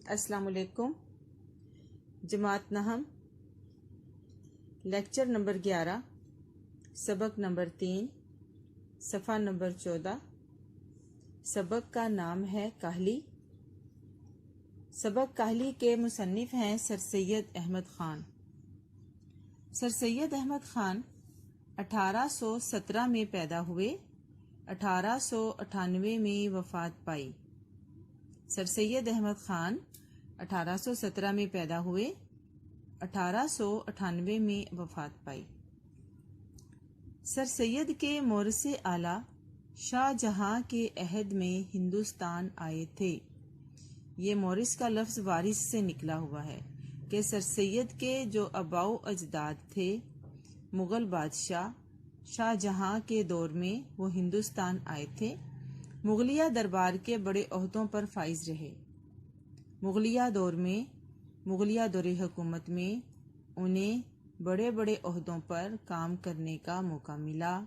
السلام علیکم۔ جماعت نہم لیکچر نمبر 11، سبق نمبر 3، صفحہ نمبر 14۔ سبق کا نام ہے کاہلی۔ سبق کاہلی کے مصنف ہیں سر سید احمد خان۔ سر سید احمد خان 1817 میں پیدا ہوئے، 1898 میں وفات پائی۔ سر سید احمد خان 1817 میں پیدا ہوئے، 1898 میں وفات پائی۔ سر سید کے مورث اعلیٰ شاہ جہاں کے عہد میں ہندوستان آئے تھے۔ یہ مورث کا لفظ وارث سے نکلا ہوا ہے کہ سر سید کے جو آباء و اجداد تھے مغل بادشاہ شاہ جہاں کے دور میں وہ ہندوستان آئے تھے، مغلیہ دربار کے بڑے عہدوں پر فائز رہے۔ مغلیہ دور حکومت میں انہیں بڑے بڑے عہدوں پر کام کرنے کا موقع ملا۔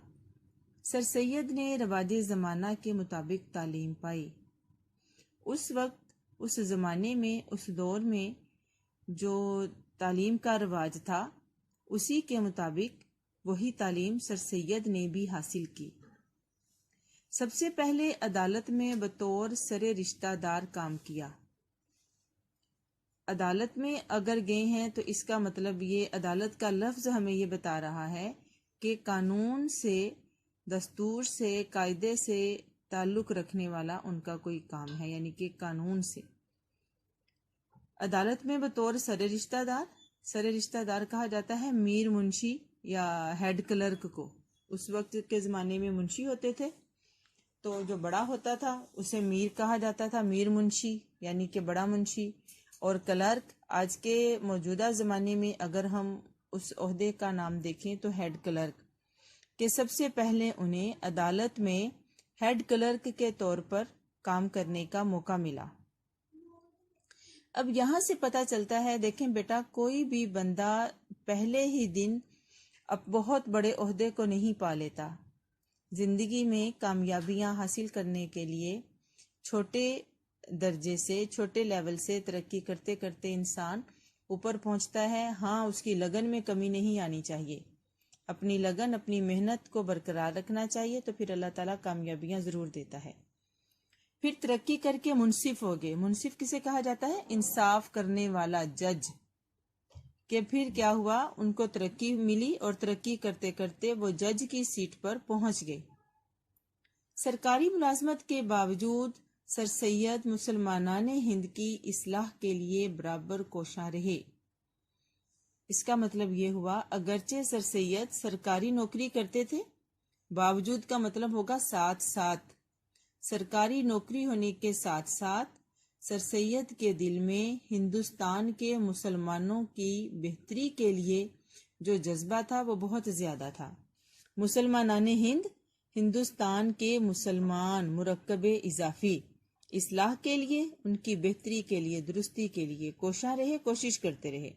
سر سید نے رواج زمانہ کے مطابق تعلیم پائی۔ اس وقت، اس زمانے میں، اس دور میں جو تعلیم کا رواج تھا اسی کے مطابق وہی تعلیم سر سید نے بھی حاصل کی۔ سب سے پہلے عدالت میں بطور سر رشتہ دار کام کیا۔ عدالت میں اگر گئے ہیں تو اس کا مطلب یہ، عدالت کا لفظ ہمیں یہ بتا رہا ہے کہ قانون سے، دستور سے، قاعدے سے تعلق رکھنے والا ان کا کوئی کام ہے، یعنی کہ قانون سے۔ عدالت میں بطور سر رشتہ دار کہا جاتا ہے میر منشی یا ہیڈ کلرک کو۔ اس وقت کے زمانے میں منشی ہوتے تھے تو جو بڑا ہوتا تھا اسے میر کہا جاتا تھا، میر منشی یعنی کہ بڑا منشی۔ اور کلرک، آج کے موجودہ زمانے میں اگر ہم اس عہدے کا نام دیکھیں تو ہیڈ کلرک، کہ سب سے پہلے انہیں عدالت میں ہیڈ کلرک کے طور پر کام کرنے کا موقع ملا۔ اب یہاں سے پتہ چلتا ہے، دیکھیں بیٹا، کوئی بھی بندہ پہلے ہی دن اب بہت بڑے عہدے کو نہیں پا لیتا۔ زندگی میں کامیابیاں حاصل کرنے کے لیے چھوٹے درجے سے، چھوٹے لیول سے ترقی کرتے کرتے انسان اوپر پہنچتا ہے۔ ہاں، اس کی لگن میں کمی نہیں آنی چاہیے، اپنی لگن، اپنی محنت کو برقرار رکھنا چاہیے، تو پھر اللہ تعالیٰ کامیابیاں ضرور دیتا ہے۔ پھر ترقی کر کے منصف ہو گئے۔ منصف کسے کہا جاتا ہے؟ انصاف کرنے والا جج۔ کہ پھر کیا ہوا، ان کو ترقی ملی اور ترقی کرتے کرتے وہ جج کی سیٹ پر پہنچ گئے۔ سرکاری ملازمت کے باوجود سر سید مسلمانان ہند کی اصلاح کے لیے برابر کوشاں رہے۔ اس کا مطلب یہ ہوا، اگرچہ سر سید سرکاری نوکری کرتے تھے، باوجود کا مطلب ہوگا ساتھ ساتھ، سرکاری نوکری ہونے کے ساتھ ساتھ سر سید کے دل میں ہندوستان کے مسلمانوں کی بہتری کے لیے جو جذبہ تھا وہ بہت زیادہ تھا۔ مسلمانان ہند، ہندوستان کے مسلمان مرکب اضافی، اصلاح کے لیے، ان کی بہتری کے لیے، درستی کے لیے کوشاں رہے، کوشش کرتے رہے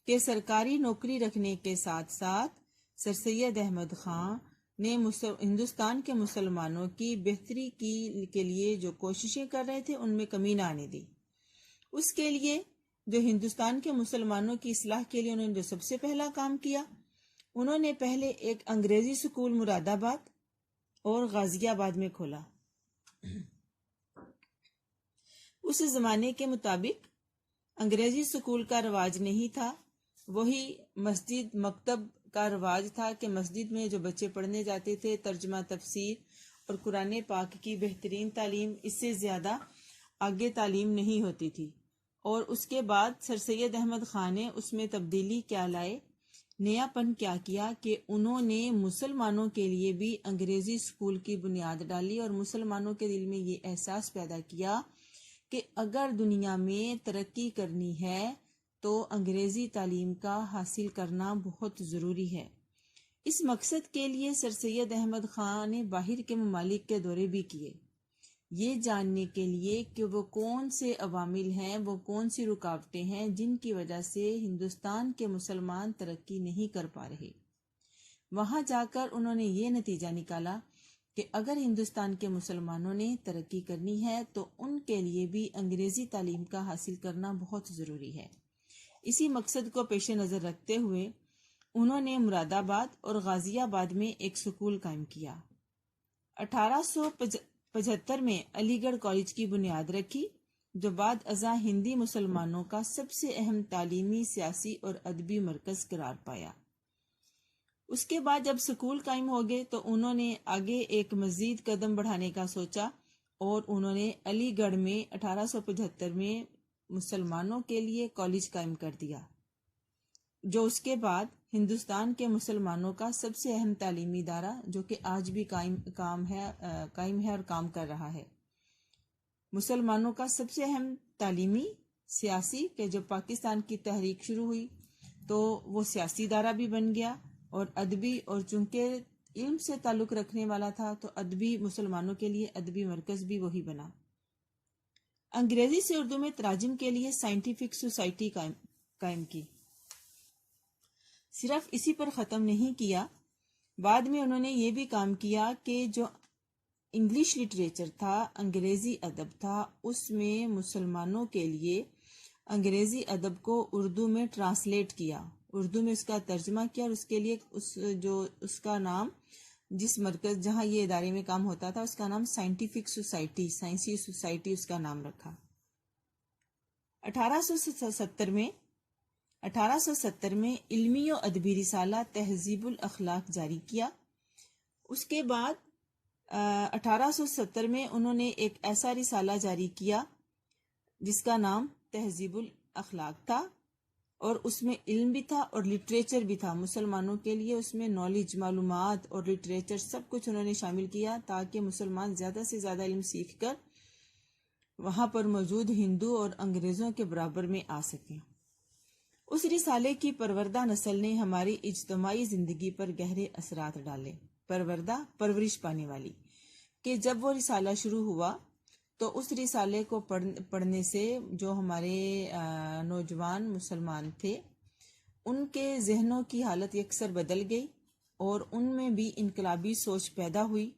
کہ سرکاری نوکری رکھنے کے ساتھ ساتھ سر سید احمد خان نے ہندوستان کے مسلمانوں کی بہتری کے لیے جو کوششیں کر رہے تھے ان میں کمی نہ آنے دی۔ اس کے لیے جو ہندوستان کے مسلمانوں کی اصلاح کے لیے انہوں نے جو سب سے پہلا کام کیا، انہوں نے پہلے ایک انگریزی سکول مراد آباد اور غازی آباد میں کھولا۔ اس زمانے کے مطابق انگریزی سکول کا رواج نہیں تھا، وہی مسجد مکتب کا رواج تھا کہ مسجد میں جو بچے پڑھنے جاتے تھے ترجمہ تفسیر اور قرآن پاک کی بہترین تعلیم، اس سے زیادہ آگے تعلیم نہیں ہوتی تھی۔ اور اس کے بعد سر سید احمد خان نے اس میں تبدیلی کیا لائے، نیا پن کیا کیا کہ انہوں نے مسلمانوں کے لیے بھی انگریزی سکول کی بنیاد ڈالی اور مسلمانوں کے دل میں یہ احساس پیدا کیا کہ اگر دنیا میں ترقی کرنی ہے تو انگریزی تعلیم کا حاصل کرنا بہت ضروری ہے۔ اس مقصد کے لیے سر سید احمد خان نے باہر کے ممالک کے دورے بھی کیے، یہ جاننے کے لیے کہ وہ کون سے عوامل ہیں، وہ کون سی رکاوٹیں ہیں جن کی وجہ سے ہندوستان کے مسلمان ترقی نہیں کر پا رہے۔ وہاں جا کر انہوں نے یہ نتیجہ نکالا کہ اگر ہندوستان کے مسلمانوں نے ترقی کرنی ہے تو ان کے لیے بھی انگریزی تعلیم کا حاصل کرنا بہت ضروری ہے۔ اسی مقصد کو پیش نظر رکھتے ہوئے انہوں نے مراد آباد اور غازی آباد میں ایک سکول قائم کیا۔ 1875 میں علی گڑھ کالج کی بنیاد رکھی، جو بعد ازاں ہندی مسلمانوں کا سب سے اہم تعلیمی، سیاسی اور ادبی مرکز قرار پایا۔ اس کے بعد جب سکول قائم ہو گئے تو انہوں نے آگے ایک مزید قدم بڑھانے کا سوچا اور انہوں نے علی گڑھ میں 1875 میں مسلمانوں کے لیے کالج قائم کر دیا، جو اس کے بعد ہندوستان کے مسلمانوں کا سب سے اہم تعلیمی ادارہ جو کہ آج بھی قائم ہے اور کام کر رہا ہے۔ مسلمانوں کا سب سے اہم تعلیمی، سیاسی، کہ جب پاکستان کی تحریک شروع ہوئی تو وہ سیاسی ادارہ بھی بن گیا، اور ادبی، اور چونکہ علم سے تعلق رکھنے والا تھا تو ادبی، مسلمانوں کے لیے ادبی مرکز بھی وہی بنا۔ انگریزی سے اردو میں تراجم کے لیے سائنٹیفک سوسائٹی قائم کی۔ صرف اسی پر ختم نہیں کیا، بعد میں انہوں نے یہ بھی کام کیا کہ جو انگلش لٹریچر تھا، انگریزی ادب تھا، اس میں مسلمانوں کے لیے انگریزی ادب کو اردو میں ٹرانسلیٹ کیا، اردو میں اس کا ترجمہ کیا، اور اس کے لیے اس کا نام، جس مرکز جہاں یہ ادارے میں کام ہوتا تھا، اس کا نام سائنٹیفک سوسائٹی، سائنسی سوسائٹی اس کا نام رکھا۔ 1870 میں علمی و ادبی رسالہ تہذیب الاخلاق جاری کیا۔ اس کے بعد 1870 میں انہوں نے ایک ایسا رسالہ جاری کیا جس کا نام تہذیب الاخلاق تھا، اور اس میں علم بھی تھا اور لٹریچر بھی تھا، مسلمانوں کے لیے اس میں نالج، معلومات اور لٹریچر سب کچھ انہوں نے شامل کیا تاکہ مسلمان زیادہ سے زیادہ علم سیکھ کر وہاں پر موجود ہندو اور انگریزوں کے برابر میں آ سکیں۔ اس رسالے کی پروردہ نسل نے ہماری اجتماعی زندگی پر گہرے اثرات ڈالے۔ پروردہ، پرورش پانے والی، کہ جب وہ رسالہ شروع ہوا تو اس رسالے کو پڑھنے سے جو ہمارے نوجوان مسلمان تھے ان کے ذہنوں کی حالت یکسر بدل گئی اور ان میں بھی انقلابی سوچ پیدا ہوئی،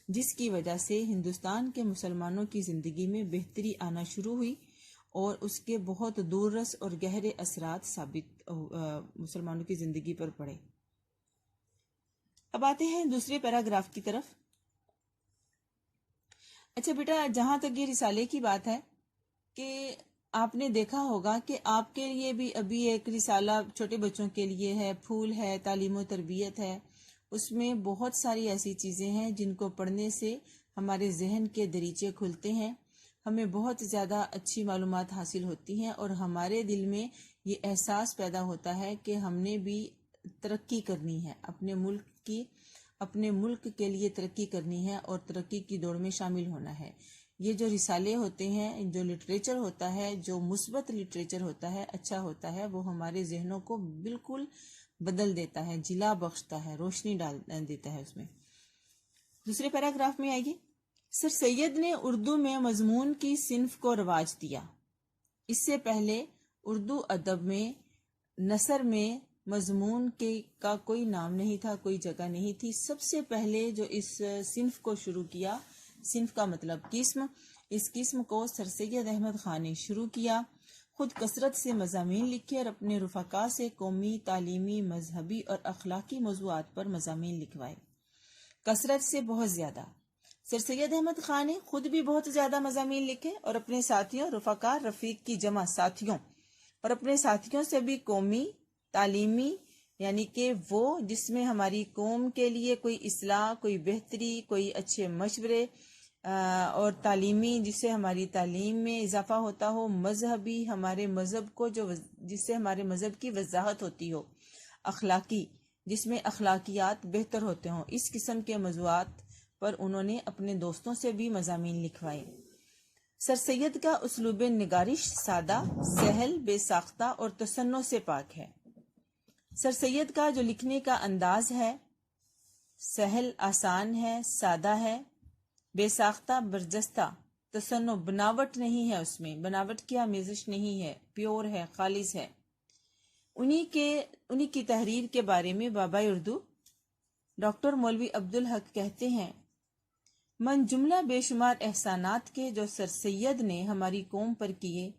جس کی وجہ سے ہندوستان کے مسلمانوں کی زندگی میں بہتری آنا شروع ہوئی اور اس کے بہت دور رس اور گہرے اثرات مسلمانوں کی زندگی پر پڑے۔ اب آتے ہیں دوسرے پیراگراف کی طرف۔ اچھا بیٹا، جہاں تک یہ رسالے کی بات ہے کہ آپ نے دیکھا ہوگا کہ آپ کے لیے بھی ابھی ایک رسالہ چھوٹے بچوں کے لیے ہے، پھول ہے، تعلیم و تربیت ہے، اس میں بہت ساری ایسی چیزیں ہیں جن کو پڑھنے سے ہمارے ذہن کے دریچے کھلتے ہیں، ہمیں بہت زیادہ اچھی معلومات حاصل ہوتی ہیں اور ہمارے دل میں یہ احساس پیدا ہوتا ہے کہ ہم نے بھی ترقی کرنی ہے، اپنے ملک کے لیے ترقی کرنی ہے اور ترقی کی دوڑ میں شامل ہونا ہے۔ یہ جو رسالے ہوتے ہیں، جو لٹریچر ہوتا ہے، جو مثبت لٹریچر ہوتا ہے، اچھا ہوتا ہے، وہ ہمارے ذہنوں کو بالکل بدل دیتا ہے، جلا بخشتا ہے، روشنی ڈال دیتا ہے اس میں۔ دوسرے پیراگراف میں آئیے۔ سر سید نے اردو میں مضمون کی صنف کو رواج دیا۔ اس سے پہلے اردو ادب میں نثر میں مضمون کا کوئی نام نہیں تھا، کوئی جگہ نہیں تھی۔ سب سے پہلے جو اس صنف کو شروع کیا، صنف کا مطلب قسم، اس قسم کو سر سید احمد خان نے شروع کیا۔ خود کثرت سے مضامین لکھے اور اپنے رفقا سے قومی، تعلیمی، مذہبی اور اخلاقی موضوعات پر مضامین لکھوائے، کثرت سے بہت زیادہ۔ سر سید احمد خان نے خود بھی بہت زیادہ مضامین لکھے اور اپنے ساتھیوں، رفقا، رفیق کی جمع ساتھیوں، اور اپنے ساتھیوں سے بھی قومی، تعلیمی، یعنی کہ وہ جس میں ہماری قوم کے لیے کوئی اصلاح، کوئی بہتری، کوئی اچھے مشورے، اور تعلیمی جس سے ہماری تعلیم میں اضافہ ہوتا ہو، مذہبی ہمارے مذہب کو جس سے ہمارے مذہب کی وضاحت ہوتی ہو، اخلاقی جس میں اخلاقیات بہتر ہوتے ہوں، اس قسم کے موضوعات پر انہوں نے اپنے دوستوں سے بھی مضامین لکھوائے۔ سر سید کا اسلوب نگارش سادہ، سہل، بے ساختہ اور تصنع سے پاک ہے۔ سر سید کا جو لکھنے کا انداز ہے سہل، آسان ہے، سادہ ہے، بے ساختہ، برجستہ، تصنع، بناوٹ نہیں ہے، اس میں بناوٹ کی آمیزش نہیں ہے، پیور ہے، خالص ہے۔ انہی کی تحریر کے بارے میں بابا اردو ڈاکٹر مولوی عبدالحق کہتے ہیں من جملہ بے شمار احسانات کے جو سر سید نے ہماری قوم پر کیے،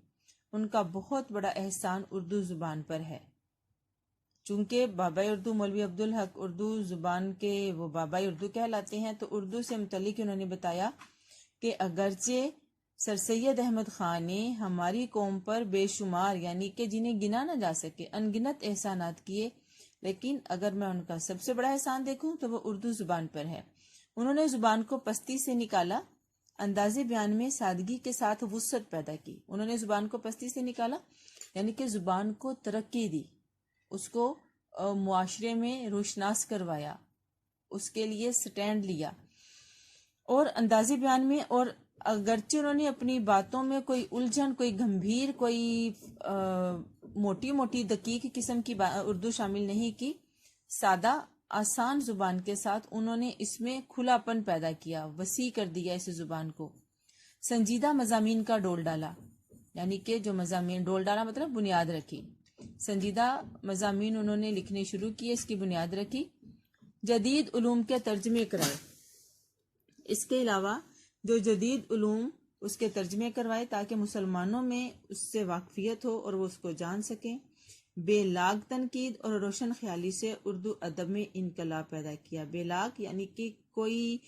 ان کا بہت بڑا احسان اردو زبان پر ہے۔ چونکہ بابا اردو مولوی عبدالحق اردو زبان کے وہ بابا اردو کہلاتے ہیں، تو اردو سے متعلق انہوں نے بتایا کہ اگرچہ سر سید احمد خان نے ہماری قوم پر بے شمار، یعنی کہ جنہیں گنا نہ جا سکے، ان گنت احسانات کیے، لیکن اگر میں ان کا سب سے بڑا احسان دیکھوں تو وہ اردو زبان پر ہے۔ انہوں نے زبان کو پستی سے نکالا، انداز بیان میں سادگی کے ساتھ وسعت پیدا کی۔ انہوں نے زبان کو پستی سے نکالا یعنی کہ زبان کو ترقی دی، اس کو معاشرے میں روشناس کروایا، اس کے لیے سٹینڈ لیا، اور انداز بیان میں، اور اگرچہ انہوں نے اپنی باتوں میں کوئی الجھن، کوئی گمبھیر، کوئی موٹی موٹی دقیق قسم کی اردو شامل نہیں کی، سادہ آسان زبان کے ساتھ انہوں نے اس میں کھلا پن پیدا کیا، وسیع کر دیا اس زبان کو۔ سنجیدہ مضامین کا ڈول ڈالا، یعنی کہ جو مضامین، ڈول ڈالا مطلب بنیاد رکھی، سنجیدہ مضامین انہوں نے لکھنے شروع کیے، اس کی بنیاد رکھی۔ جدید علوم کے ترجمے کرائے، اس کے علاوہ جو جدید علوم اس کے ترجمے کروائے تاکہ مسلمانوں میں اس سے واقفیت ہو اور وہ اس کو جان سکیں۔ بے لاگ تنقید اور روشن خیالی سے اردو ادب میں انقلاب پیدا کیا۔ بے لاگ یعنی کہ کوئی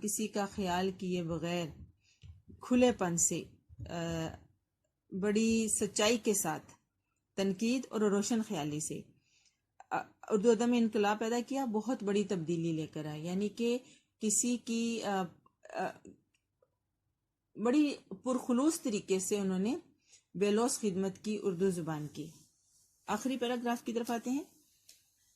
کسی کا خیال کیے بغیر کھلے پن سے، بڑی سچائی کے ساتھ تنقید اور روشن خیالی سے اردو ادب میں انقلاب پیدا کیا، بہت بڑی تبدیلی لے کر آئے، یعنی کہ کسی کی بڑی پرخلوص طریقے سے انہوں نے بے لوث خدمت کی اردو زبان کی۔ آخری پیراگراف کی طرف آتے ہیں۔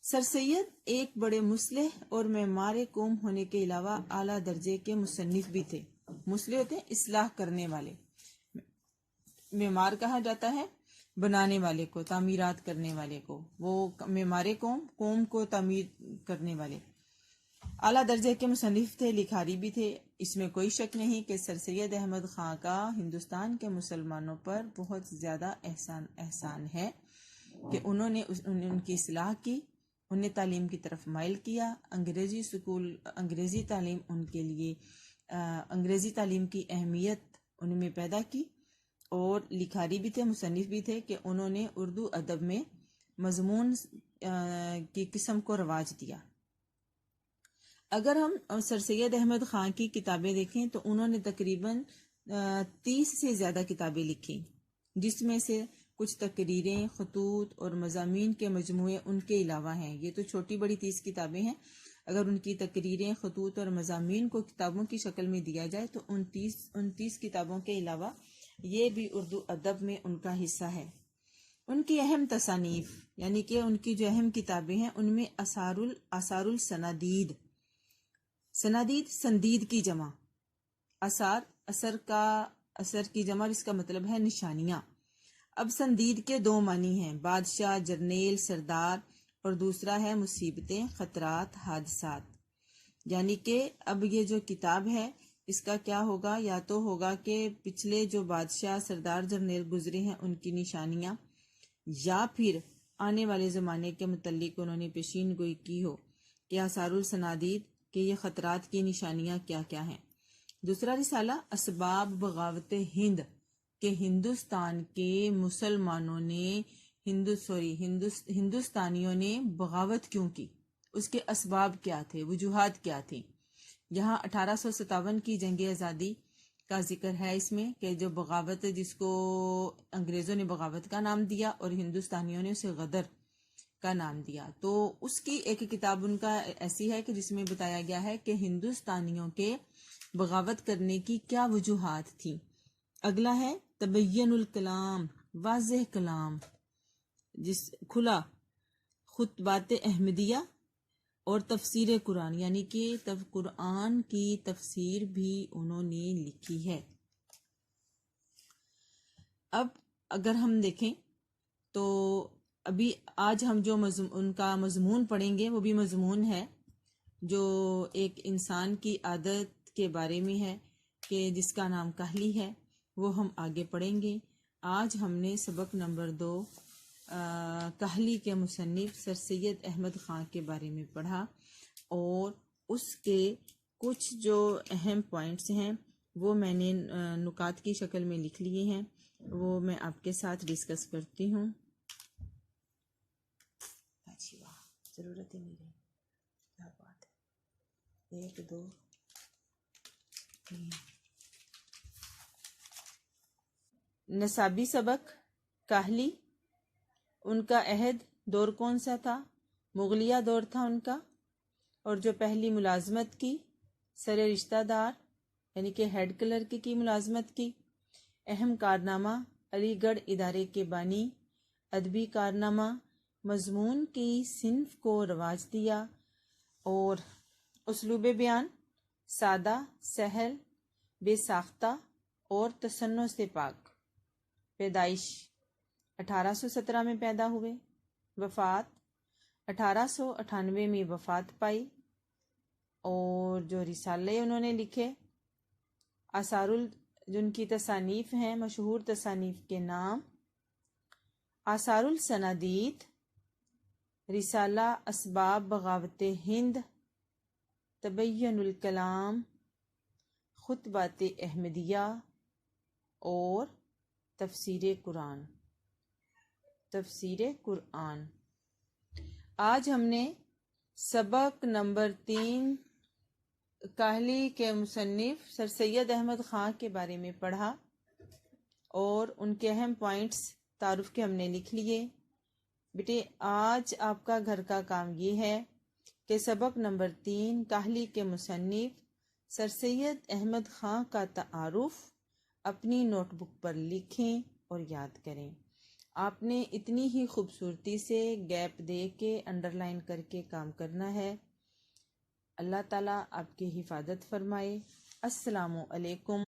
سر سید ایک بڑے مصلح اور معمار قوم ہونے کے علاوہ اعلیٰ درجے کے مصنف بھی تھے۔ مصلح ہوتے ہیں اصلاح کرنے والے، معمار کہا جاتا ہے بنانے والے کو، تعمیرات کرنے والے کو، وہ معمار قوم کو تعمیر کرنے والے۔ اعلیٰ درجے کے مصنف تھے، لکھاری بھی تھے۔ اس میں کوئی شک نہیں کہ سر سید احمد خان کا ہندوستان کے مسلمانوں پر بہت زیادہ احسان ہے کہ انہوں نے ان کی اصلاح کی، انہیں تعلیم کی طرف مائل کیا، انگریزی تعلیم ان کے لیے، انگریزی تعلیم کی اہمیت ان میں پیدا کی، اور لکھاری بھی تھے، مصنف بھی تھے کہ انہوں نے اردو ادب میں مضمون کی قسم کو رواج دیا۔ اگر ہم سر سید احمد خان کی کتابیں دیکھیں تو انہوں نے تقریباً 30 سے زیادہ کتابیں لکھی، جس میں سے کچھ تقریریں، خطوط اور مضامین کے مجموعے ان کے علاوہ ہیں۔ یہ تو چھوٹی بڑی 30 کتابیں ہیں، اگر ان کی تقریریں، خطوط اور مضامین کو کتابوں کی شکل میں دیا جائے تو 29 کتابوں کے علاوہ یہ بھی اردو ادب میں ان کا حصہ ہے۔ ان کی اہم تصانیف، یعنی کہ ان کی جو اہم کتابیں ہیں، ان میں آثار السنادید، سنادید سندید کی جمع، اثر کی جمع، جس کا مطلب ہے نشانیاں۔ اب سندید کے 2 معنی ہیں، بادشاہ، جرنیل، سردار، اور دوسرا ہے مصیبتیں، خطرات، حادثات۔ یعنی کہ اب یہ جو کتاب ہے اس کا کیا ہوگا، یا تو ہوگا کہ پچھلے جو بادشاہ، سردار، جرنیل گزرے ہیں ان کی نشانیاں، یا پھر آنے والے زمانے کے متعلق انہوں نے پیشین گوئی کی ہو کہ آثار السنادید کہ یہ خطرات کی نشانیاں کیا کیا ہیں۔ دوسرا رسالہ اسباب بغاوت ہند، کہ ہندوستان کے مسلمانوں نے ہندوستانیوں نے بغاوت کیوں کی، اس کے اسباب کیا تھے، وجوہات کیا تھیں۔ یہاں 1857 کی جنگ آزادی کا ذکر ہے اس میں، کہ جو بغاوت، جس کو انگریزوں نے بغاوت کا نام دیا اور ہندوستانیوں نے اسے غدر کا نام دیا، تو اس کی ایک کتاب ان کا ایسی ہے کہ جس میں بتایا گیا ہے کہ ہندوستانیوں کے بغاوت کرنے کی کیا وجوہات تھیں۔ اگلا ہے تبین الکلام، واضح کلام، جس کھلا خطبات احمدیہ، اور تفسیر قرآن، یعنی کہ قرآن کی تفسیر بھی انہوں نے لکھی ہے۔ اب اگر ہم دیکھیں تو ابھی آج ہم جو ان کا مضمون پڑھیں گے وہ بھی مضمون ہے جو ایک انسان کی عادت کے بارے میں ہے، کہ جس کا نام کاہلی ہے، وہ ہم آگے پڑھیں گے۔ آج ہم نے سبق نمبر 2 کاہلی کے مصنف سر سید احمد خان کے بارے میں پڑھا، اور اس کے کچھ جو اہم پوائنٹس ہیں وہ میں نے نکات کی شکل میں لکھ لیے ہیں، وہ میں آپ کے ساتھ ڈسکس کرتی ہوں۔ اچھی واہ، ضرورت ہی نہیں رہی، کیا بات ہے۔ 1 2 3 نصابی سبق کاہلی، ان کا عہد دور کون سا تھا؟ مغلیہ دور تھا ان کا، اور جو پہلی ملازمت کی سر رشتہ دار یعنی کہ ہیڈ کلرک کی ملازمت کی۔ اہم کارنامہ علی گڑھ ادارے کے بانی۔ ادبی کارنامہ مضمون کی صنف کو رواج دیا، اور اسلوب بیان سادہ، سہل، بے ساختہ اور تصنع سے پاک۔ پیدائش 1817 میں پیدا ہوئے، وفات 1898 میں وفات پائی، اور جو رسالے انہوں نے لکھے، جن کی تصانیف ہیں، مشہور تصانیف کے نام: آثار السنادید، رسالہ اسباب بغاوت ہند، تبین الکلام، خطبات احمدیہ، اور تفسیر قرآن۔ آج ہم نے سبق نمبر 3 کاہلی کے مصنف سر سید احمد خاں کے بارے میں پڑھا، اور ان کے اہم پوائنٹس تعارف کے ہم نے لکھ لیے۔ بیٹے آج آپ کا گھر کا کام یہ ہے کہ سبق نمبر 3 کاہلی کے مصنف سر سید احمد خاں کا تعارف اپنی نوٹ بک پر لکھیں اور یاد کریں۔ آپ نے اتنی ہی خوبصورتی سے گیپ دے کے انڈر لائن کر کے کام کرنا ہے۔ اللہ تعالیٰ آپ کی حفاظت فرمائے۔ السلام علیکم۔